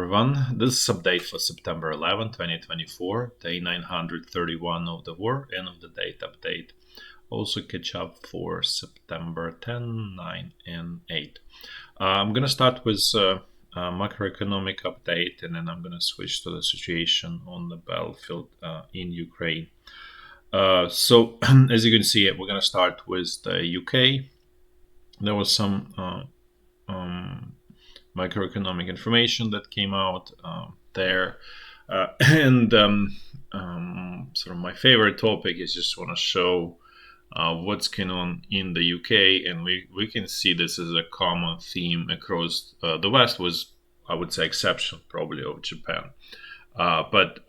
everyone. This is update for September 11, 2024, day 931 of the war, end of the date update. Also catch up for September 10, 9, and 8. I'm going to start with a macroeconomic update, and then I'm going to switch to the situation on the battlefield in Ukraine. So, as you can see, we're going to start with the UK. There was some macroeconomic information that came out there, and sort of my favorite topic is just want to show what's going on in the UK, and we can see this as a common theme across the West, with, I would say, exception probably of Japan. But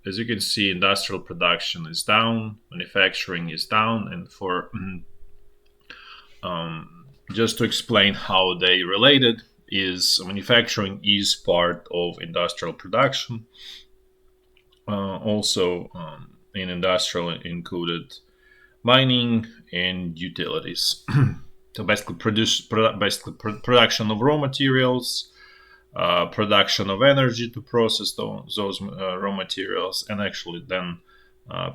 as you can see, industrial production is down, manufacturing is down, and for just to explain how they related, is manufacturing is part of industrial production. Also, in industrial included mining and utilities. So basically, production of raw materials, production of energy to process those raw materials, and actually then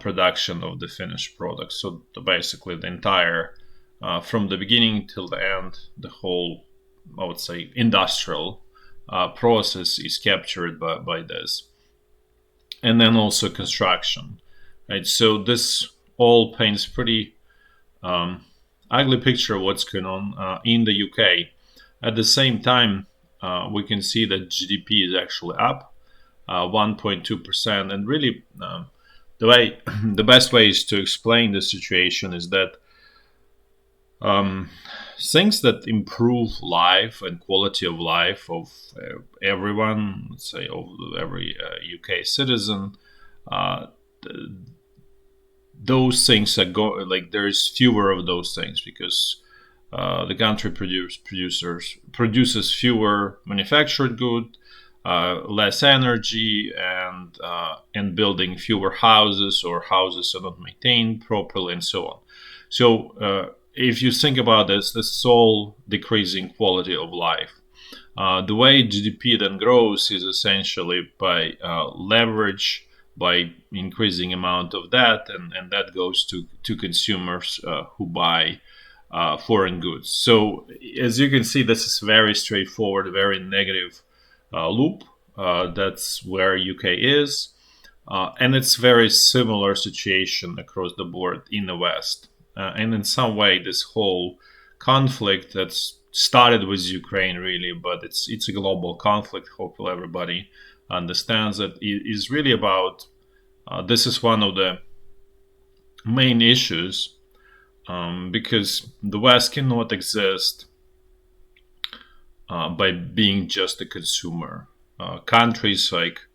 production of the finished product. So basically, the entire from the beginning till the end, the whole, I would say, industrial process is captured by this. And then also construction, right? So this all paints pretty ugly picture of what's going on in the UK. At the same time, we can see that GDP is actually up 1.2%. And really, the best way is to explain the situation is that things that improve life and quality of life of everyone, let's say of every UK citizen, those things are like there's fewer of those things because the country produces fewer manufactured goods, less energy, and building fewer houses, or houses are not maintained properly, and so on. So if you think about this is all decreasing quality of life. The way GDP then grows is essentially by leverage, by increasing amount of that, and that goes to consumers who buy foreign goods. So as you can see, this is very straightforward, very negative loop. That's where UK is, and it's very similar situation across the board in the West. And in some way, this whole conflict that's started with Ukraine, really, but it's a global conflict. Hopefully, everybody understands that it is really about. This is one of the main issues because the West cannot exist by being just a consumer. Countries like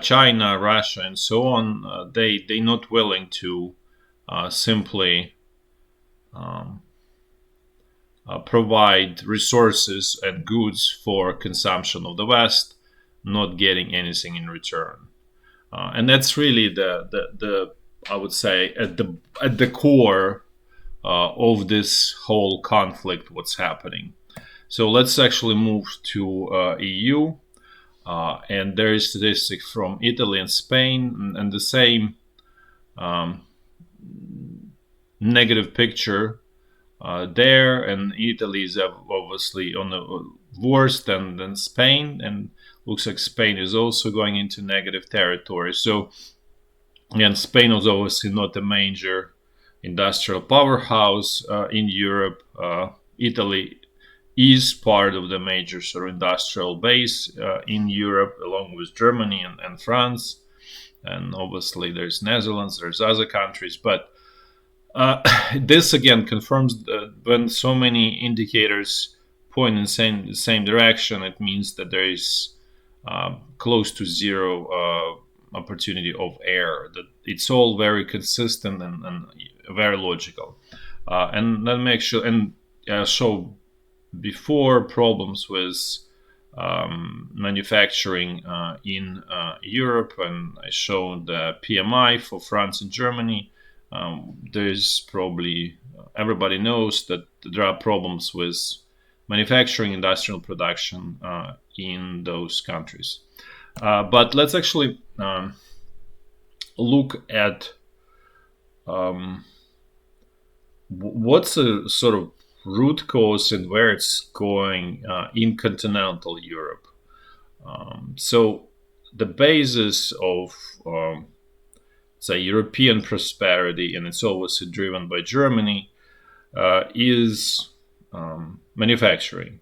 China, Russia, and so on, they're not willing to simply provide resources and goods for consumption of the West, not getting anything in return, and that's really the I would say at the core of this whole conflict. What's happening? So let's actually move to EU, and there is statistics from Italy and Spain, and the same. Negative picture there, and Italy is obviously on the worse than Spain, and looks like Spain is also going into negative territory. So again, Spain was obviously not a major industrial powerhouse in Europe. Italy is part of the major sort of industrial base in Europe, along with Germany and France, and obviously there's Netherlands, there's other countries, but this again confirms that when so many indicators point in the same direction, it means that there is close to zero opportunity of error. That it's all very consistent and very logical. And then make sure and show before problems with manufacturing in Europe, and I showed the PMI for France and Germany. There's probably everybody knows that there are problems with manufacturing, industrial production in those countries. But let's actually look at what's a sort of root cause and where it's going in continental Europe. So the basis of say European prosperity, and it's obviously driven by Germany, is manufacturing,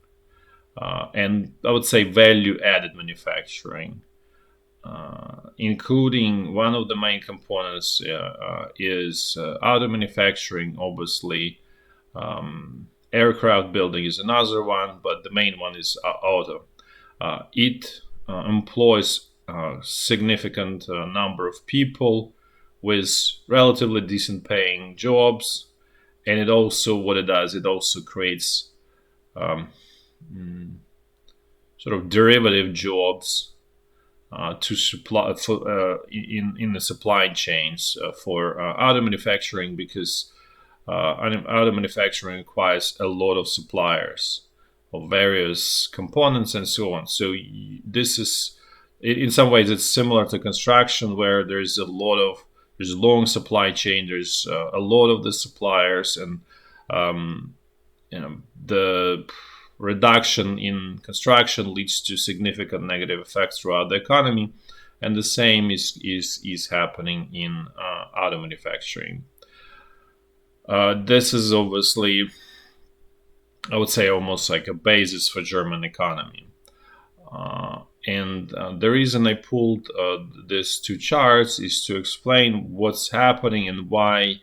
and I would say value-added manufacturing, including one of the main components is auto manufacturing. Obviously, aircraft building is another one, but the main one is auto. It employs a significant number of people with relatively decent paying jobs, and it also creates sort of derivative jobs to supply in the supply chains for auto manufacturing, because auto manufacturing requires a lot of suppliers of various components and so on. So this is, in some ways, it's similar to construction, where there's a long supply chain. There's a lot of the suppliers, and the reduction in construction leads to significant negative effects throughout the economy, and the same is happening in auto manufacturing. This is obviously, I would say, almost like a basis for German economy. And the reason I pulled these two charts is to explain what's happening and why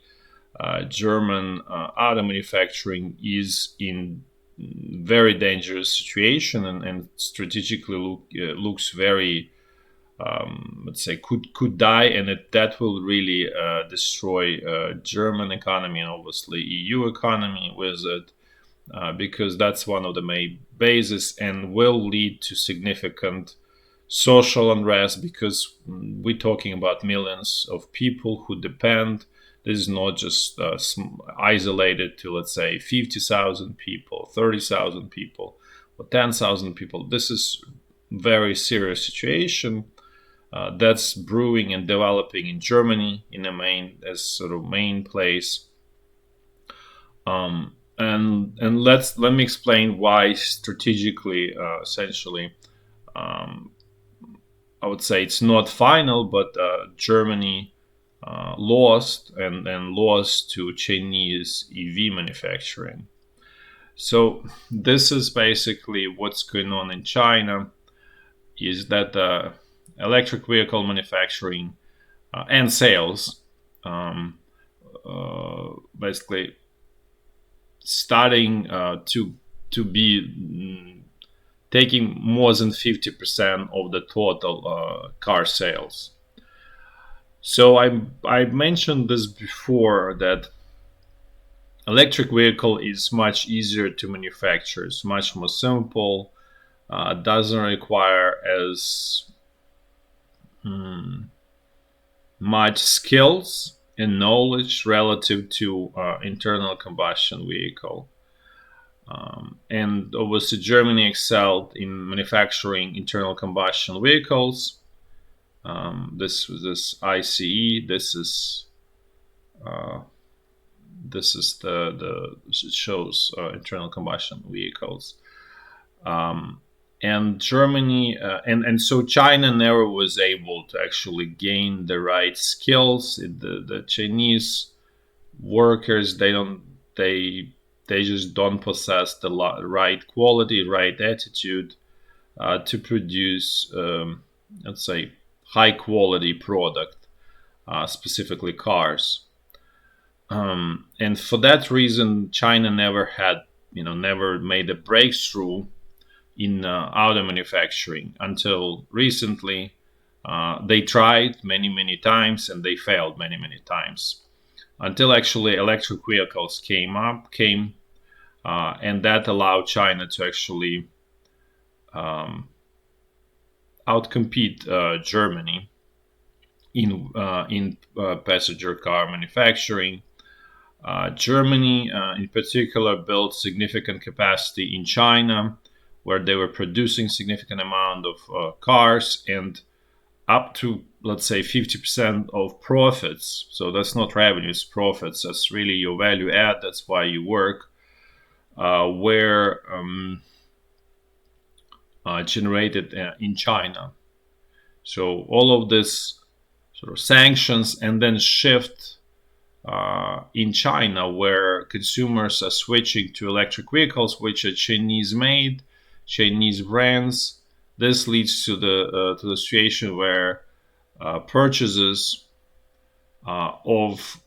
German auto manufacturing is in very dangerous situation, and strategically looks very, let's say, could die, and that will really destroy German economy and obviously EU economy with it. Because that's one of the main bases, and will lead to significant social unrest, because we're talking about millions of people who depend. This is not just isolated to, let's say, 50,000 people, 30,000 people, or 10,000 people. This is very serious situation that's brewing and developing in Germany as sort of main place. And let me explain why strategically, essentially, I would say it's not final, but Germany lost to Chinese EV manufacturing. So this is basically what's going on in China, is that electric vehicle manufacturing and sales basically starting to be taking more than 50% of the total car sales. So I mentioned this before, that electric vehicle is much easier to manufacture. It's much more simple. Doesn't require as much skills and knowledge relative to internal combustion vehicle. And obviously Germany excelled in manufacturing internal combustion vehicles. This ICE. This is it shows internal combustion vehicles. And Germany and so China never was able to actually gain the right skills. The Chinese workers, they just don't possess the right quality, right attitude to produce, let's say, high quality product, specifically cars. And for that reason, China never made a breakthrough in auto manufacturing until recently. They tried many times, and they failed many times, until actually electric vehicles came, and that allowed China to actually outcompete Germany in passenger car manufacturing. Germany, in particular, built significant capacity in China, where they were producing significant amount of cars, and up to, let's say, 50% of profits. So that's not revenues, profits. That's really your value add. That's why you work. Were generated in China. So all of this sort of sanctions and then shift in China, where consumers are switching to electric vehicles, which are Chinese made, Chinese brands. This leads to the situation where purchases of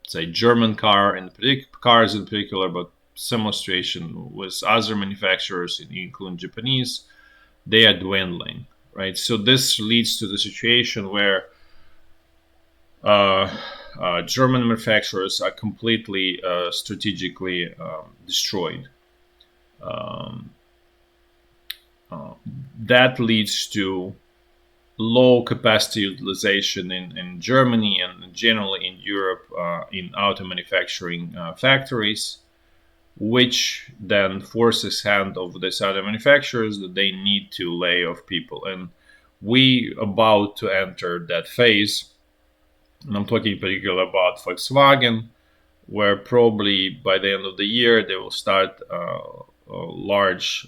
say German cars in particular, but similar situation with other manufacturers, including Japanese, they are dwindling, right? So this leads to the situation where German manufacturers are completely strategically destroyed. That leads to low capacity utilization in Germany and generally in Europe in auto manufacturing factories, which then forces hand of these other manufacturers that they need to lay off people. And we about to enter that phase. And I'm talking in particular about Volkswagen, where probably by the end of the year they will start large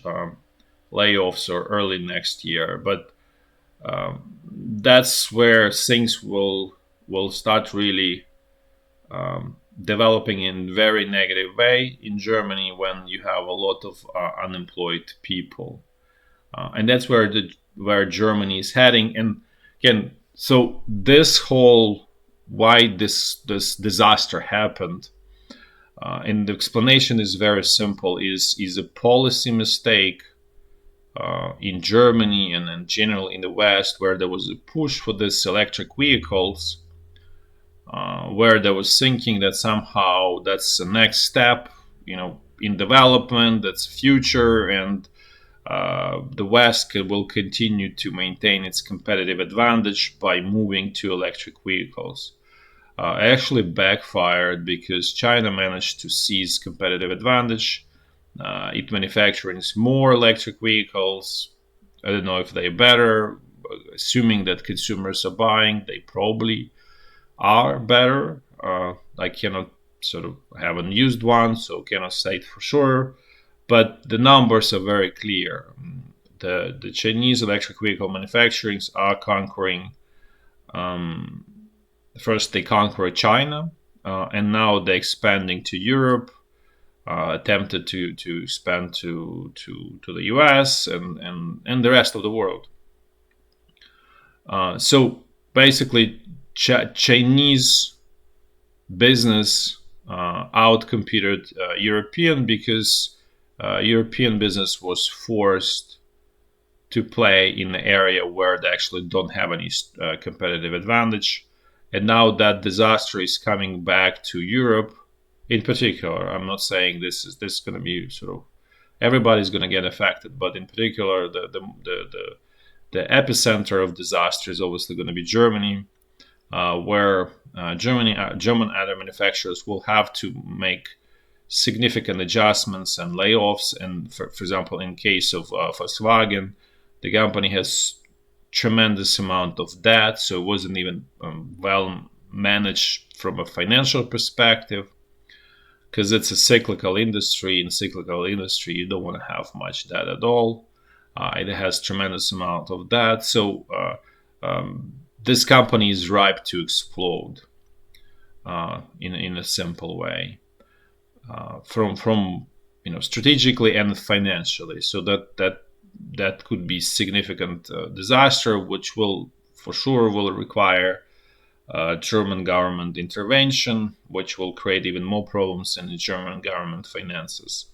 layoffs, or early next year. But that's where things will start really developing in very negative way in Germany, when you have a lot of unemployed people, and that's where Germany is heading. And again, so this whole why this disaster happened, and the explanation is very simple: is a policy mistake in Germany and in general in the West, where there was a push for these electric vehicles, where there was thinking that somehow that's the next step, in development, that's future, and the West will continue to maintain its competitive advantage by moving to electric vehicles. Actually backfired, because China managed to seize competitive advantage. It manufactures more electric vehicles. I don't know if they're better. Assuming that consumers are buying, they probably are better. I cannot sort of haven't used one, so cannot say it for sure. But the numbers are very clear. The Chinese electric vehicle manufacturers are conquering. First, they conquered China, and now they're expanding to Europe. Attempted to expand to the US and the rest of the world. So basically, Chinese business outcompeted European, because European business was forced to play in an area where they actually don't have any competitive advantage. And now that disaster is coming back to Europe. In particular, I'm not saying this is going to be sort of everybody's going to get affected, but in particular, the epicenter of disaster is obviously going to be Germany, where German auto manufacturers will have to make significant adjustments and layoffs. And for example, in case of Volkswagen, the company has tremendous amount of debt, so it wasn't even well managed from a financial perspective. Because it's a cyclical industry. In cyclical industry, you don't want to have much debt at all. It has tremendous amount of debt. So this company is ripe to explode in a simple way, from strategically and financially. So that could be significant disaster, which will for sure will require German government intervention, which will create even more problems in the German government finances.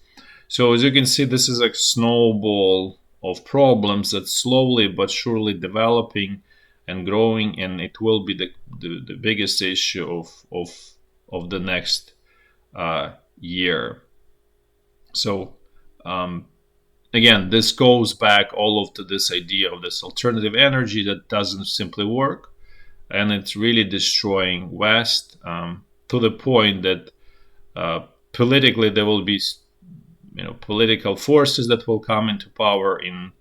So as you can see, this is a snowball of problems that's slowly but surely developing and growing, and it will be the biggest issue of the next year. So again, this goes back all of to this idea of this alternative energy that doesn't simply work. And it's really destroying West to the point that politically there will be political forces that will come into power in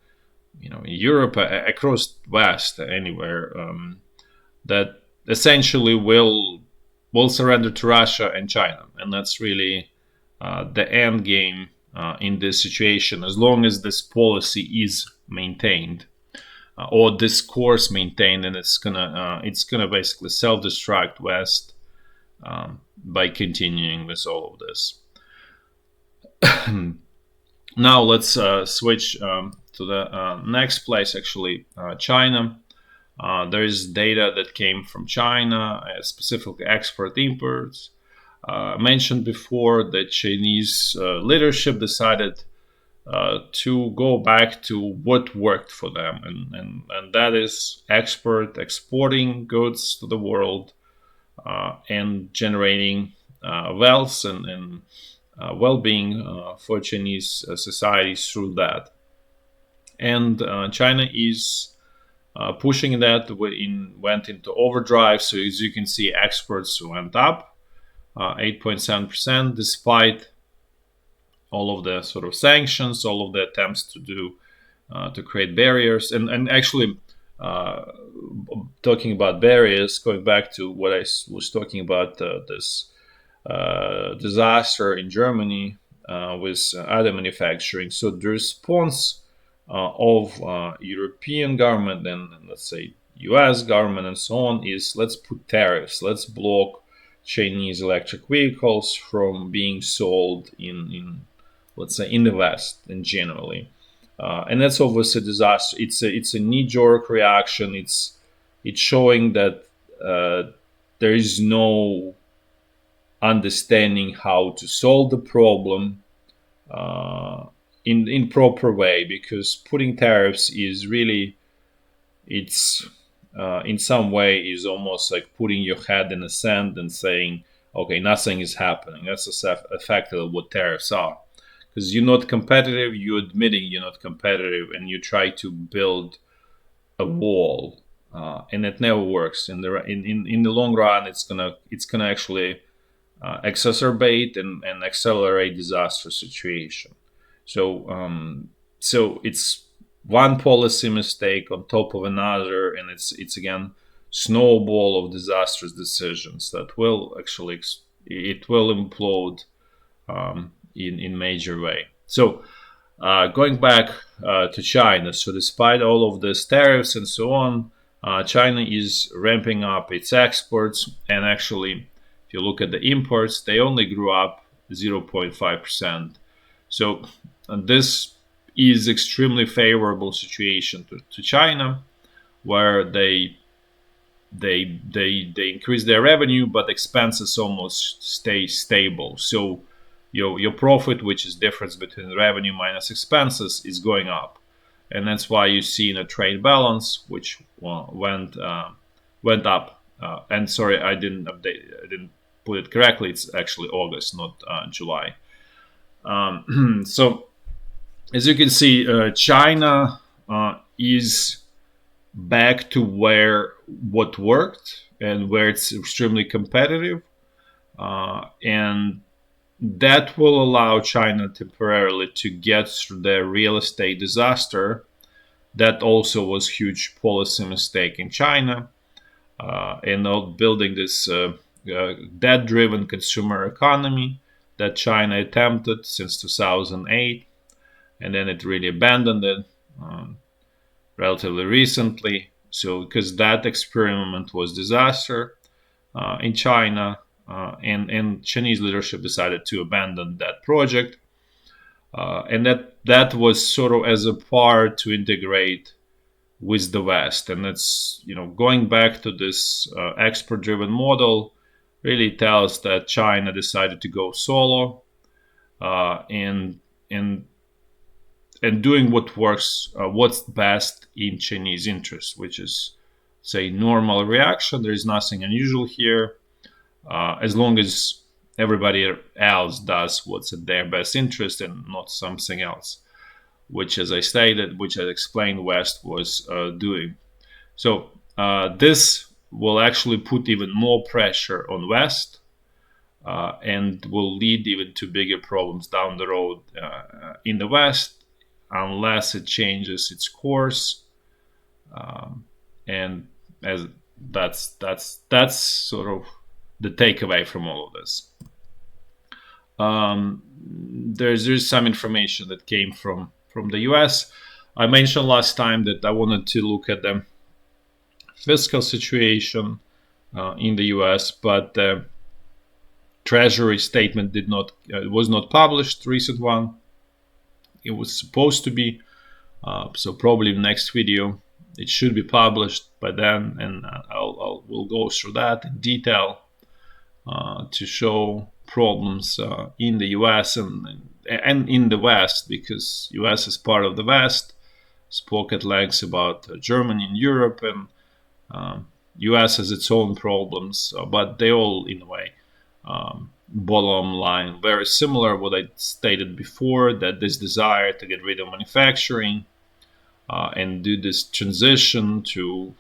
in Europe, across West, anywhere, that essentially will surrender to Russia and China, and that's really the end game in this situation. As long as this policy is maintained, or this course maintained, and it's gonna basically self-destruct West by continuing with all of this. Now let's switch to the next place, actually, China. There is data that came from China, specifically export-imports. I mentioned before that Chinese leadership decided to go back to what worked for them, and that is exporting goods to the world, and generating wealth and well-being for Chinese societies through that. And China is pushing that, went into overdrive. So as you can see, exports went up 8.7%, despite all of the sort of sanctions, all of the attempts to create barriers. And actually, talking about barriers, going back to what I was talking about, this disaster in Germany with other manufacturing. So the response of European government and let's say US government and so on is, let's put tariffs, let's block Chinese electric vehicles from being sold in let's say in the West and generally. And that's obviously a disaster. It's a knee-jerk reaction. It's showing that there is no understanding how to solve the problem in proper way, because putting tariffs is really, it's in some way is almost like putting your head in the sand and saying, okay, nothing is happening. That's effectively what tariffs are. Because you're not competitive, you're admitting you're not competitive, and you try to build a wall, and it never works. In the long run, it's gonna actually exacerbate and accelerate disaster situation. So it's one policy mistake on top of another, and it's again snowball of disastrous decisions that will actually it will implode in major way. So going back to China, so despite all of these tariffs and so on, China is ramping up its exports, and actually, if you look at the imports, they only grew up 0.5%. So this is extremely favorable situation to China, where they increase their revenue, but expenses almost stay stable. So your profit, which is difference between revenue minus expenses, is going up, and that's why you see in a trade balance which went up. And sorry, I didn't put it correctly. It's actually August, not July. So as you can see, China is back to what worked and where it's extremely competitive, and that will allow China temporarily to get through their real estate disaster. That also was huge policy mistake in China, and not building this debt-driven consumer economy that China attempted since 2008, and then it really abandoned it relatively recently. So because that experiment was disaster in China, and Chinese leadership decided to abandon that project, and that was sort of as a part to integrate with the West. And it's going back to this export-driven model really tells that China decided to go solo, and doing what works, what's best in Chinese interest, which is, say, normal reaction. There is nothing unusual here, as long as everybody else does what's in their best interest and not something else, which, as I stated, which I explained, West was doing. So this will actually put even more pressure on West, and will lead even to bigger problems down the road in the West, unless it changes its course. And as that's sort of the takeaway from all of this. There's some information that came from the U.S. I mentioned last time that I wanted to look at the fiscal situation in the U.S., but the Treasury statement was not published. Recent one. It was supposed to be, so probably next video it should be published by then, and we'll go through that in detail to show problems in the U.S. and in the West, because U.S. is part of the West. Spoke at length about Germany and Europe, and U.S. has its own problems, but they all, in a way, bottom line, very similar what I stated before, that this desire to get rid of manufacturing and do this transition to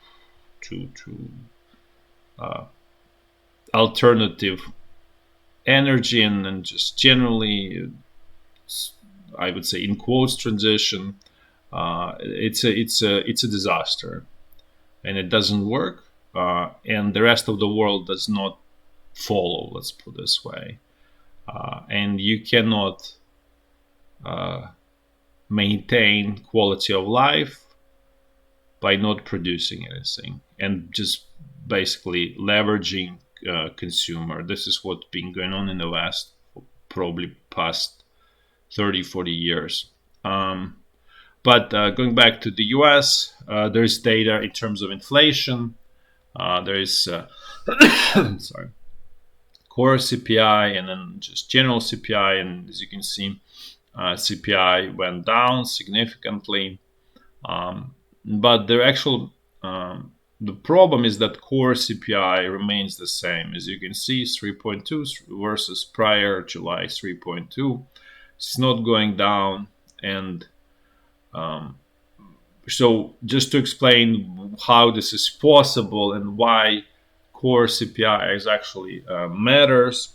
alternative energy, and just generally, I would say, in quotes, transition. It's a disaster, and it doesn't work, and the rest of the world does not follow. Let's put it this way, and you cannot maintain quality of life by not producing anything and just basically leveraging consumer. This is what's been going on in the West for probably past 30-40 years. But going back to the US, there's data in terms of inflation. There is sorry, core CPI, and then just general CPI, and as you can see, CPI went down significantly, but the problem is that core CPI remains the same. As you can see, 3.2 versus prior July 3.2. It's not going down, and so just to explain how this is possible and why core CPI is actually matters,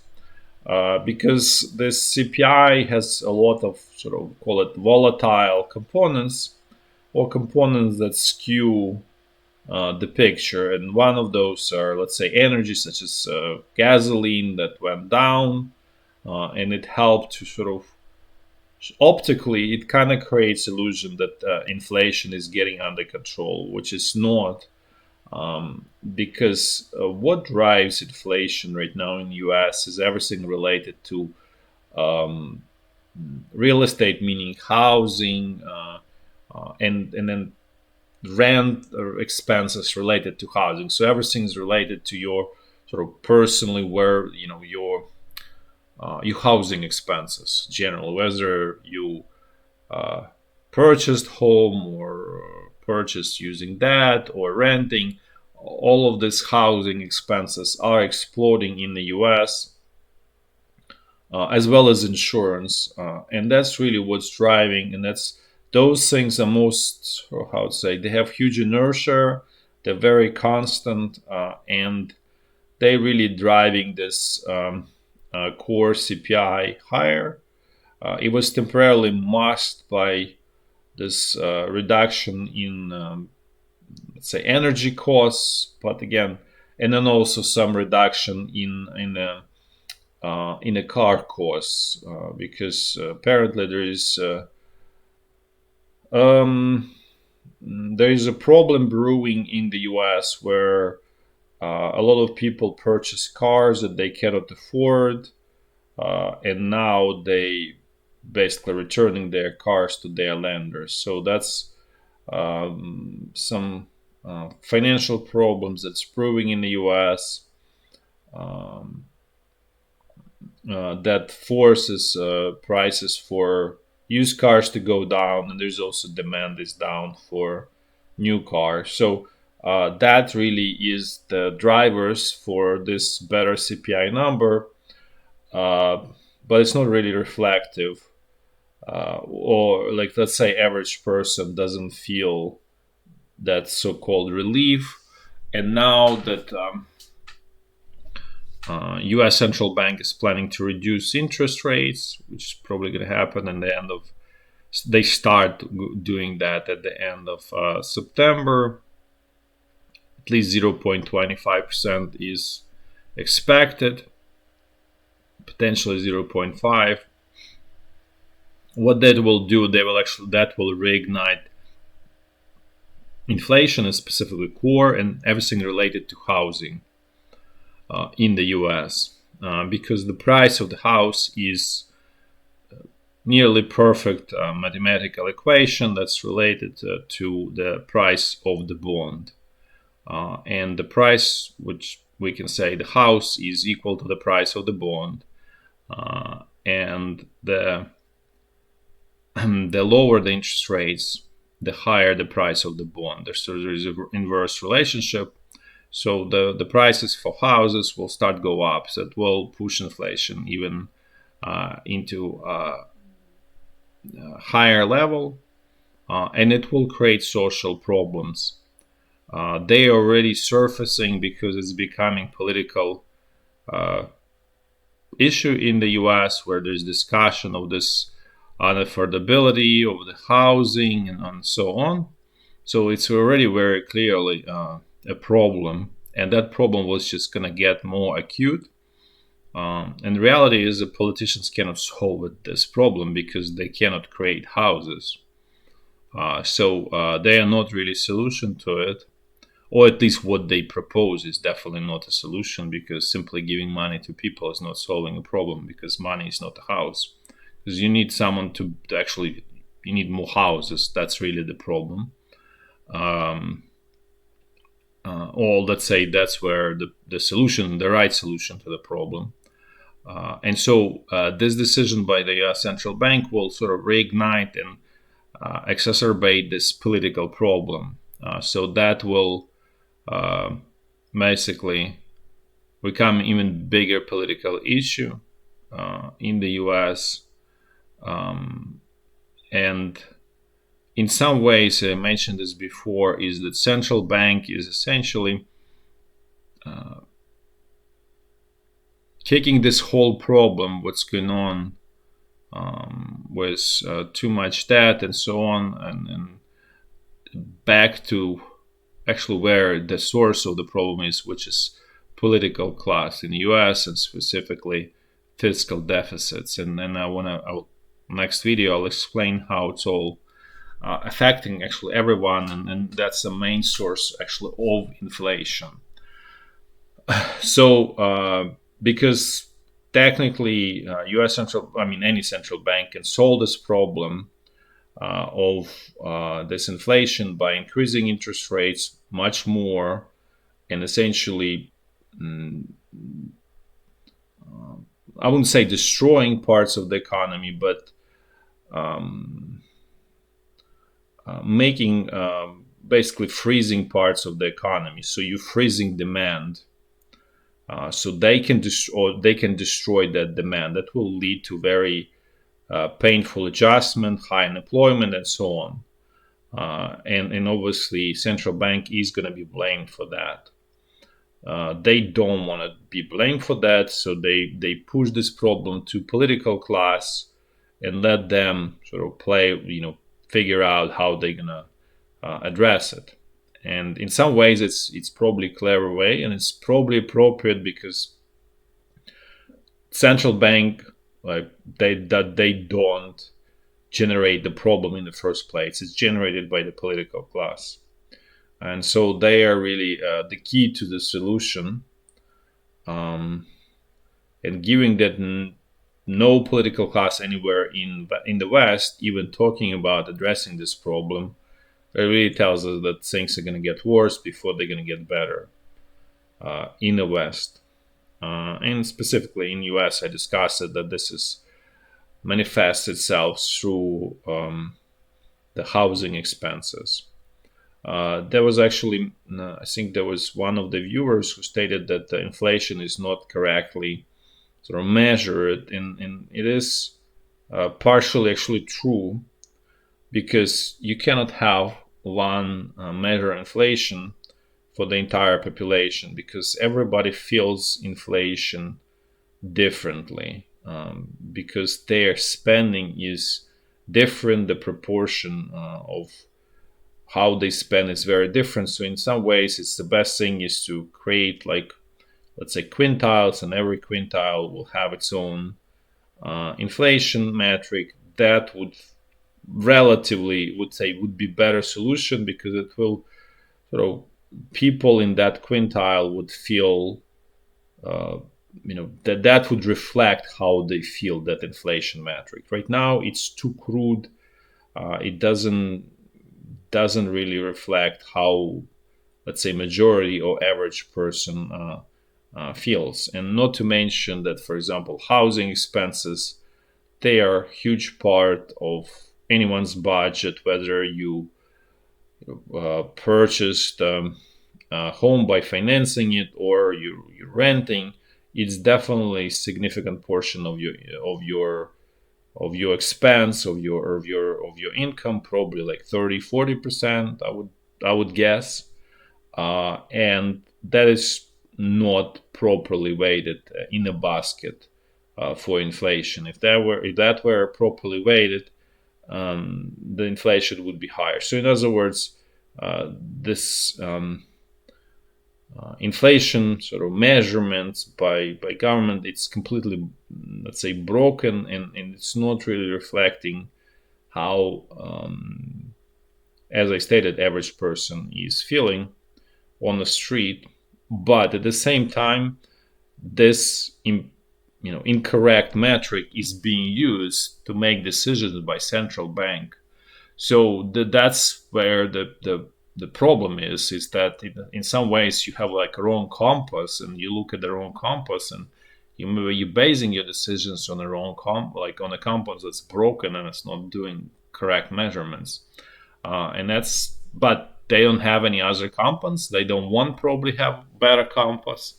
because this CPI has a lot of sort of, call it, volatile components, or components that skew the picture. And one of those are, let's say, energy, such as gasoline, that went down, and it helped to sort of, optically, it kind of creates illusion that inflation is getting under control, which is not. Because what drives inflation right now in the US is everything related to real estate, meaning housing, and then rent or expenses related to housing. So everything's related to your sort of personally, where your housing expenses generally, whether you purchased home or purchased using debt or renting. All of these housing expenses are exploding in the US, as well as insurance, and that's really what's driving. And those things are most, or how to say, they have huge inertia, they're very constant, and they really driving this core CPI higher. It was temporarily masked by this reduction in let's say energy costs, but again, and then also some reduction in the car costs, because apparently there is a problem brewing in the US where a lot of people purchase cars that they cannot afford, and now they basically returning their cars to their lenders. So that's some financial problems that's brewing in the US, that forces prices for used cars to go down, and there's also demand is down for new cars. So that really is the drivers for this better CPI number, but it's not really reflective, or like, let's say, average person doesn't feel that so-called relief. And now that U.S. central bank is planning to reduce interest rates, which is probably going to happen in the end of. They start doing that at the end of September. At least 0.25% is expected, potentially 0.5. What that will do, that will reignite inflation, and specifically core and everything related to housing in the U.S. Because the price of the house is nearly perfect mathematical equation that's related to the price of the bond. And the price, which we can say the house, is equal to the price of the bond. And the lower the interest rates, the higher the price of the bond. So there is an inverse relationship. So the prices for houses will start go up. So it will push inflation even into a higher level, and it will create social problems. They are already surfacing because it's becoming political issue in the U.S., where there's discussion of this unaffordability of the housing and so on. So it's already very clearly a problem, and that problem was just going to get more acute. And the reality is that politicians cannot solve this problem because they cannot create houses. So they are not really a solution to it, or at least what they propose is definitely not a solution, because simply giving money to people is not solving a problem, because money is not a house. Because you need someone to actually, you need more houses. That's really the problem. Or let's say that's where the solution, the right solution to the problem. And so this decision by the US central bank will sort of reignite and exacerbate this political problem. So that will basically become even bigger political issue in the US. And in some ways, I mentioned this before, is that central bank is essentially taking this whole problem, what's going on with too much debt and so on, and back to actually where the source of the problem is, which is political class in the US, and specifically fiscal deficits. And then next video I'll explain how it's all affecting actually everyone, and that's the main source actually of inflation. So because technically US any central bank can solve this problem of this inflation by increasing interest rates much more, and essentially I wouldn't say destroying parts of the economy, but making basically freezing parts of the economy. So you're freezing demand, so they can destroy that demand. That will lead to very painful adjustment, high unemployment, and so on. And obviously, central bank is going to be blamed for that. They don't want to be blamed for that, so they push this problem to political class and let them sort of figure out how they're gonna address it. And in some ways, it's probably a clever way, and it's probably appropriate, because central bank they don't generate the problem in the first place. It's generated by the political class. And so they are really the key to the solution. And given that no political class anywhere in the West even talking about addressing this problem, it really tells us that things are going to get worse before they're going to get better in the West. And specifically in US, I discussed it, that this manifests itself through the housing expenses. There was actually, I think there was one of the viewers who stated that the inflation is not correctly sort of measured, and it is partially actually true, because you cannot have one measure inflation for the entire population, because everybody feels inflation differently, because their spending is different. The proportion of how they spend is very different. So in some ways, it's the best thing is to create, like, let's say, quintiles, and every quintile will have its own inflation metric. That would relatively, would say, would be better solution, because it will sort of, people in that quintile would feel, that would reflect how they feel that inflation metric. Right now, it's too crude. It doesn't really reflect how, let's say, majority or average person feels. And not to mention that, for example, housing expenses, they are a huge part of anyone's budget, whether you purchased a home by financing it or you're renting. It's definitely a significant portion of your expense, of your income, probably like 30-40%, I would guess. And that is not properly weighted in a basket for inflation. If that were properly weighted, the inflation would be higher. So in other words, this inflation sort of measurements by government, it's completely, let's say, broken, and it's not really reflecting how, as I stated, average person is feeling on the street. But at the same time, this incorrect metric is being used to make decisions by central bank. So that's where the problem is that in some ways you have like a wrong compass, and you look at the wrong compass, and you're basing your decisions on the wrong like on a compass that's broken and it's not doing correct measurements. But they don't have any other compass. They don't want probably have better compass,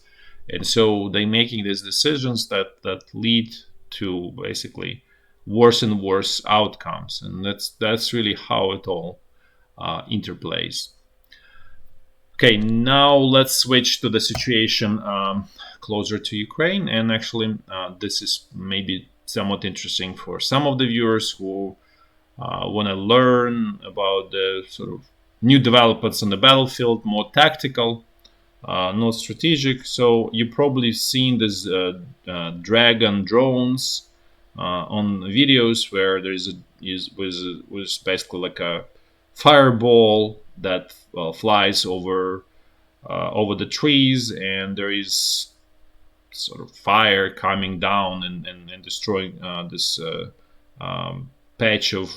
and so they're making these decisions that lead to basically worse and worse outcomes, and that's really how it all interplays. Okay, now let's switch to the situation closer to Ukraine, and actually, this is maybe somewhat interesting for some of the viewers who want to learn about the sort of new developments on the battlefield, more tactical, not strategic. So you probably seen this Dragon drones on videos where was basically like a fireball that flies over the trees, and there is sort of fire coming down and destroying this patch of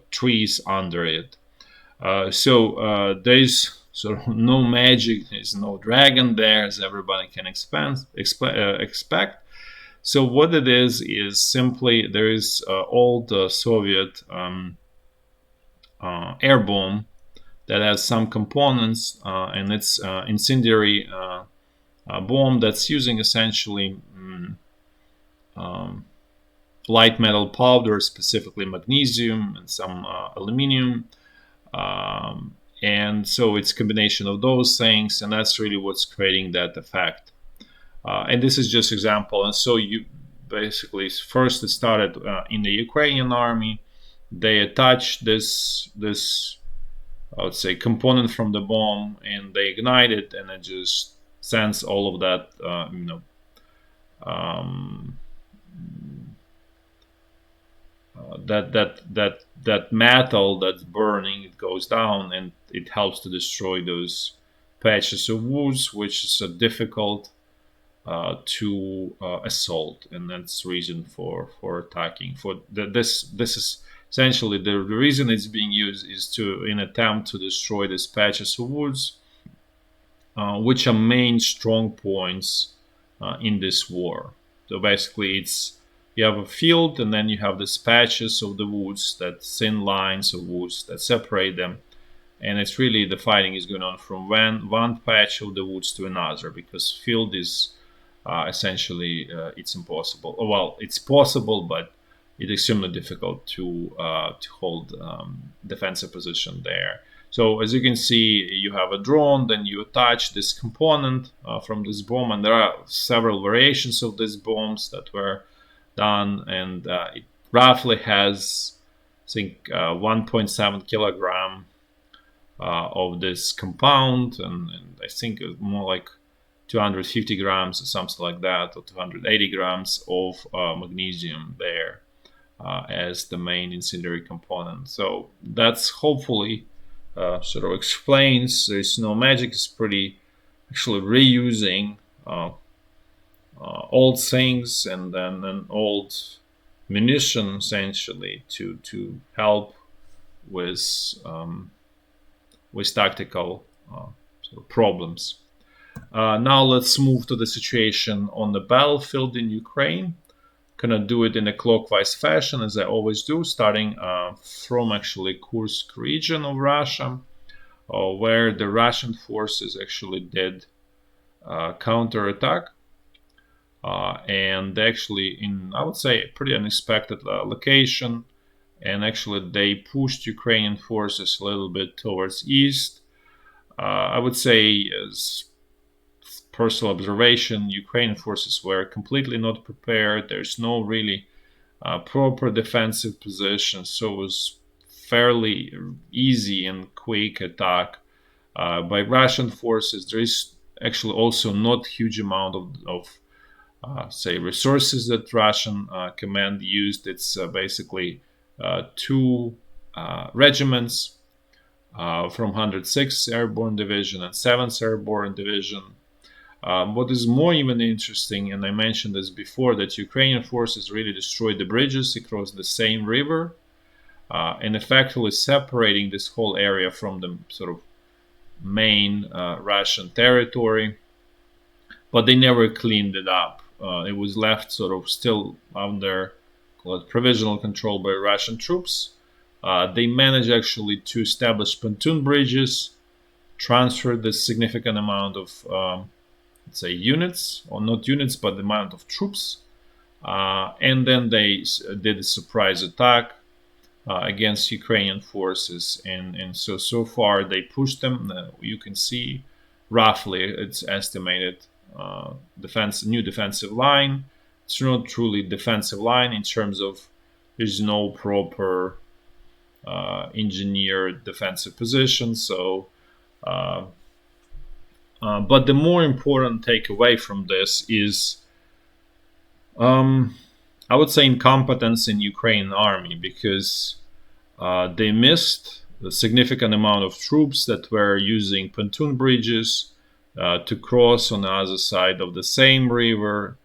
trees under it. So there's sort of no magic, there's no dragon there, as everybody can expect. So what it is simply there is old Soviet air bomb that has some components, and it's incendiary bomb that's using essentially light metal powder, specifically magnesium and some aluminum. And so it's a combination of those things, and that's really what's creating that effect. And this is just example. And so you basically, first it started in the Ukrainian army. They attached this I would say component from the bomb, and they ignite it, and it just sends all of that that metal that's burning, it goes down, and it helps to destroy those patches of woods, which is difficult to assault, and that's the reason for attacking. This is essentially the reason it's being used is to in attempt to destroy these patches of woods, which are main strong points in this war. So basically, you have a field, and then you have these patches of the woods, that thin lines of woods that separate them, and it's really the fighting is going on from one patch of the woods to another, because field is essentially it's impossible. Well, it's possible, but it's extremely difficult to hold defensive position there. So as you can see, you have a drone, then you attach this component from this bomb, and there are several variations of these bombs that were done, and it roughly has, I think, 1.7 kilogram of this compound, and I think more like 250 grams or something like that, or 280 grams of magnesium there as the main incendiary component. So that's hopefully sort of explains there's no magic. It's pretty actually reusing old things and then an old munition essentially to help with tactical sort of problems. Now let's move to the situation on the battlefield in Ukraine. Gonna do it in a clockwise fashion as I always do, starting from actually Kursk region of Russia, where the Russian forces actually did counterattack. And actually in, I would say, a pretty unexpected location, and actually they pushed Ukrainian forces a little bit towards east. I would say, as personal observation, Ukrainian forces were completely not prepared. There's no really proper defensive position, so it was fairly easy and quick attack by Russian forces. There is actually also not huge amount of say resources that Russian command used. It's basically two regiments from 106th Airborne Division and 7th Airborne Division. What is more even interesting, and I mentioned this before, that Ukrainian forces really destroyed the bridges across the same river and effectively separating this whole area from the sort of main Russian territory, but they never cleaned it up. It was left sort of still under, call it, provisional control by Russian troops. They managed actually to establish pontoon bridges, transferred the significant amount of let's say units, or not units, but the amount of troops, and then they did a surprise attack against Ukrainian forces, and so far they pushed them. You can see roughly it's estimated new defensive line. It's not truly defensive line in terms of there's no proper engineered defensive position. So but the more important takeaway from this is, I would say, incompetence in Ukrainian army, because they missed a significant amount of troops that were using pontoon bridges to cross on the other side of the same river,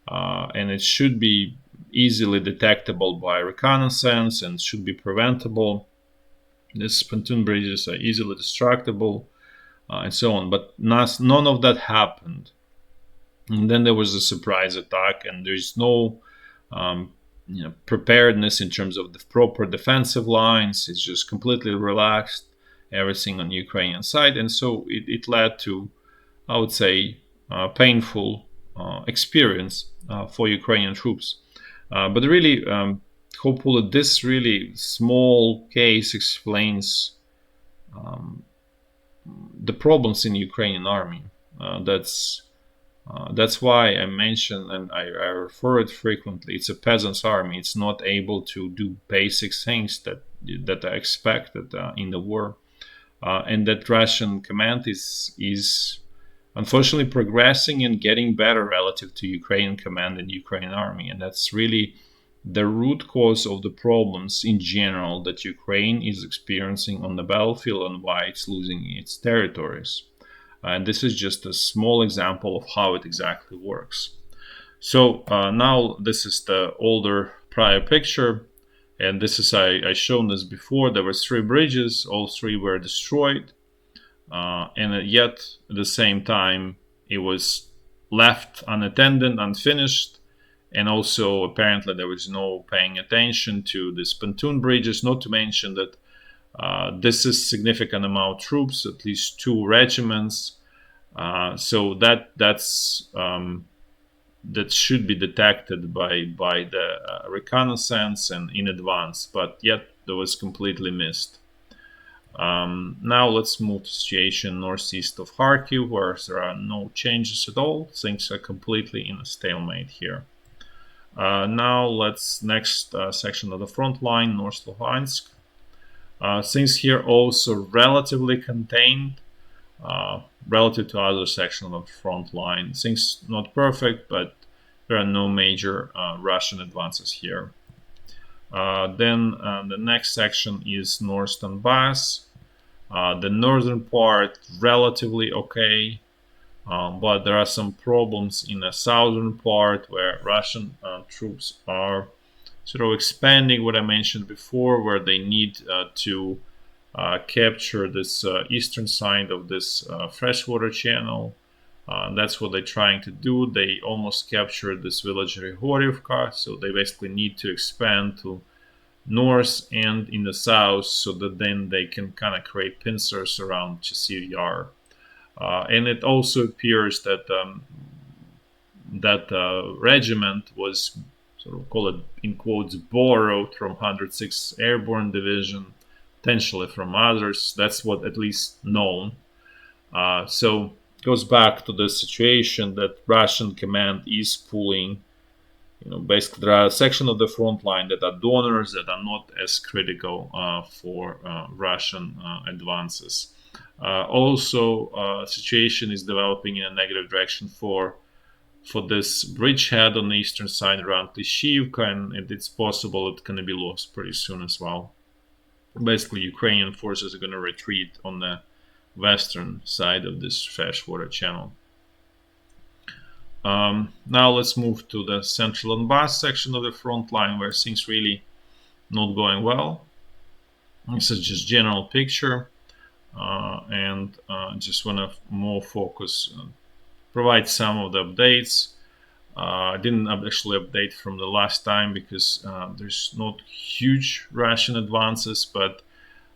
and it should be easily detectable by reconnaissance and should be preventable. These pontoon bridges are easily destructible. And so on, but none of that happened. And then there was a surprise attack, and there's no preparedness in terms of the proper defensive lines. It's just completely relaxed, everything on the Ukrainian side, and so it led to, I would say, painful experience for Ukrainian troops. But really, hopefully, this really small case explains the problems in the Ukrainian army. That's why I mention, and I refer it frequently. It's a peasants' army. It's not able to do basic things that are expected in the war, and that Russian command is unfortunately progressing and getting better relative to Ukrainian command and Ukrainian army, and that's really the root cause of the problems in general that Ukraine is experiencing on the battlefield and why it's losing its territories. And this is just a small example of how it exactly works. So now this is the older prior picture, and this is, I shown this before. There were 3 bridges, all 3 were destroyed, and yet at the same time it was left unattended, unfinished. And also, apparently, there was no paying attention to these pontoon bridges. Not to mention that this is significant amount of troops, at least 2 regiments. So that should be detected by the reconnaissance and in advance, but yet that was completely missed. Now let's move to situation northeast of Kharkiv, where there are no changes at all. Things are completely in a stalemate here. Now let's next section of the front line, North Lugansk. Things here also relatively contained relative to other sections of the front line. Things not perfect, but there are no major Russian advances here. Then the next section is North Donbass. The northern part relatively okay, but there are some problems in the southern part where Russian troops are sort of expanding what I mentioned before, where they need to capture this eastern side of this freshwater channel. That's what they're trying to do. They almost captured this village Grigorivka, so they basically need to expand to north and in the south, so that then they can kind of create pincers around Chasiv Yar. And it also appears that that regiment was sort of, call it in quotes, borrowed from 106th Airborne Division, potentially from others. That's what at least known. So it goes back to the situation that Russian command is pulling. Basically there are a section of the front line that are donors that are not as critical for Russian advances. Also, situation is developing in a negative direction for this bridgehead on the eastern side around Lysivka, and it's possible it's going to be lost pretty soon as well. Basically, Ukrainian forces are going to retreat on the western side of this freshwater channel. Now let's move to the central Donbass section of the front line, where things really not going well. This is just general picture, and just want to more focus, provide some of the updates. I didn't actually update from the last time because there's not huge Russian advances, but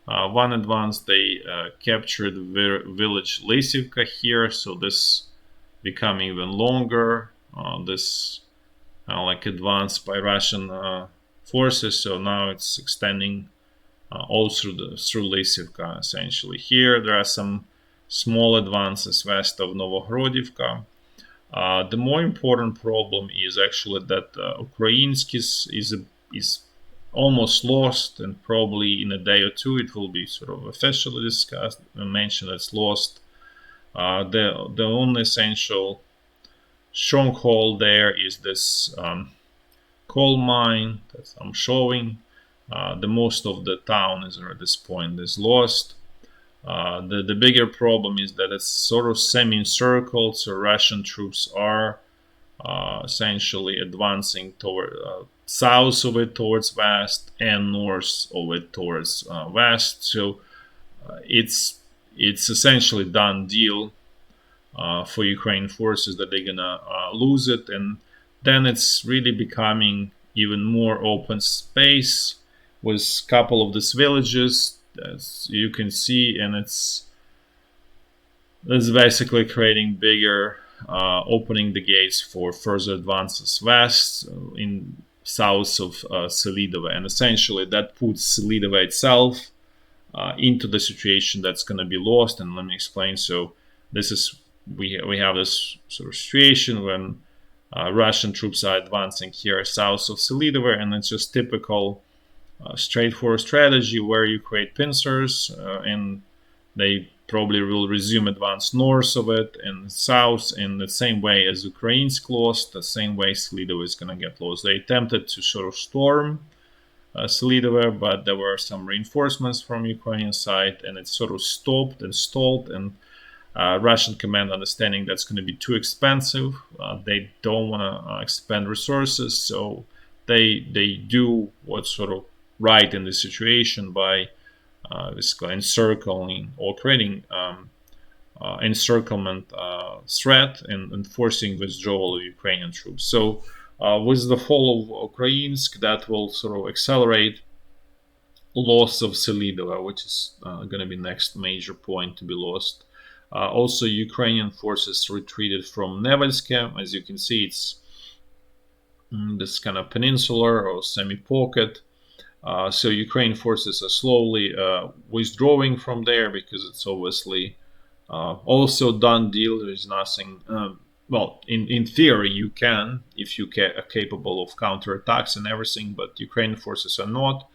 one advance, they captured the village Lysivka here, so this becoming even longer. This like advance by Russian forces, so now it's extending all through Lysivka essentially. Here there are some small advances west of Novogrodivka. The more important problem is actually that Ukrainsk is almost lost, and probably in a day or two it will be sort of officially discussed and mentioned as lost. The only essential stronghold there is this coal mine that I'm showing. The most of the town is at this point is lost. The bigger problem is that it's sort of semi-encircled, so Russian troops are essentially advancing toward south of it towards west and north of it towards west. So it's essentially done deal for Ukrainian forces that they're gonna lose it, and then it's really becoming even more open space with a couple of these villages, as you can see, and it's basically creating bigger, opening the gates for further advances west in south of Selidova, and essentially that puts Selidova itself into the situation that's going to be lost. And let me explain. So this is we have this sort of situation when Russian troops are advancing here south of Selidova, and it's just typical straightforward strategy where you create pincers and they probably will resume advance north of it and south in the same way as Ukrainsk lost, the same way Selidova is going to get lost. They attempted to sort of storm Selidova, but there were some reinforcements from Ukrainian side, and it sort of stopped and stalled, and Russian command understanding that's going to be too expensive. They don't want to expend resources, so they do what's sort of right in this situation by encircling or creating encirclement threat and forcing withdrawal of Ukrainian troops. So with the fall of Ukrainsk, that will sort of accelerate loss of Selidova, which is going to be next major point to be lost. Also, Ukrainian forces retreated from Nevelske. As you can see, it's this kind of peninsular or semi-pocket. So Ukraine forces are slowly withdrawing from there because it's obviously also done deal. There is nothing. Well, in theory, you can if you are capable of counterattacks and everything, but Ukrainian forces are not.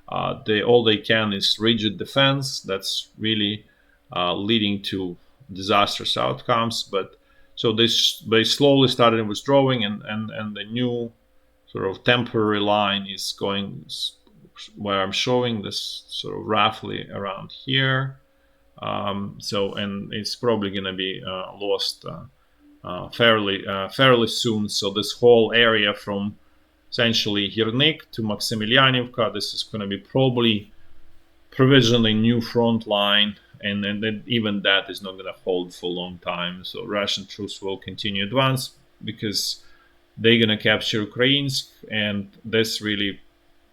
All they can is rigid defense. That's really leading to disastrous outcomes. But so they slowly started withdrawing, and the new sort of temporary line is going where I'm showing this sort of roughly around here. And it's probably going to be lost fairly soon. So this whole area from essentially Hirnik to Maximilianivka, this is going to be probably provisionally new front line, and then even that is not going to hold for a long time. So Russian troops will continue advance because they're going to capture Ukrainsk, and this really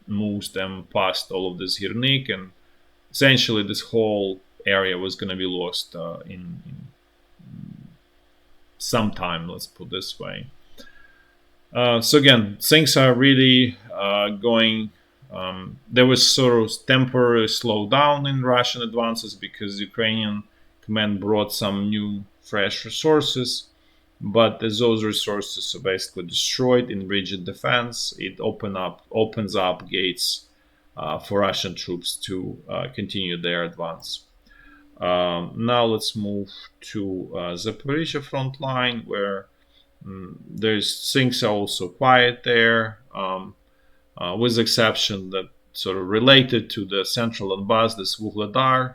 moves them past all of this Hirnik, and essentially this whole area was going to be lost in some time, let's put this way. So again, things are really going. There was sort of temporary slowdown in Russian advances because Ukrainian command brought some new, fresh resources. But as those resources are basically destroyed in rigid defense, it opens up gates for Russian troops to continue their advance. Now let's move to Zaporizhzhia front line, where things are also quiet there, with the exception that sort of related to the central Donbass, this Vuhledar.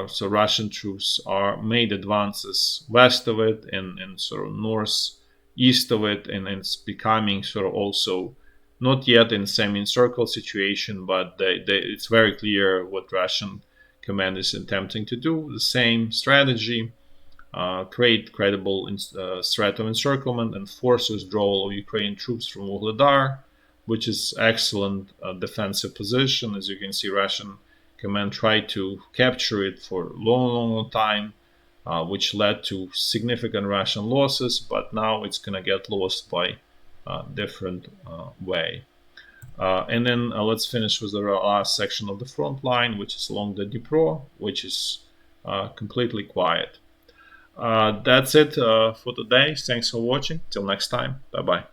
So Russian troops are made advances west of it and sort of northeast of it, and it's becoming sort of also not yet in semi-encircled situation, but it's very clear what Russian command is attempting to do. The same strategy, create credible threat of encirclement and force withdrawal of Ukrainian troops from Vuhledar, which is excellent defensive position. As you can see, Russian command tried to capture it for a long time, which led to significant Russian losses, but now it's going to get lost by a different way. And then let's finish with the last section of the front line, which is along the Dnipro, which is completely quiet. That's it for today. Thanks for watching. Till next time. Bye-bye.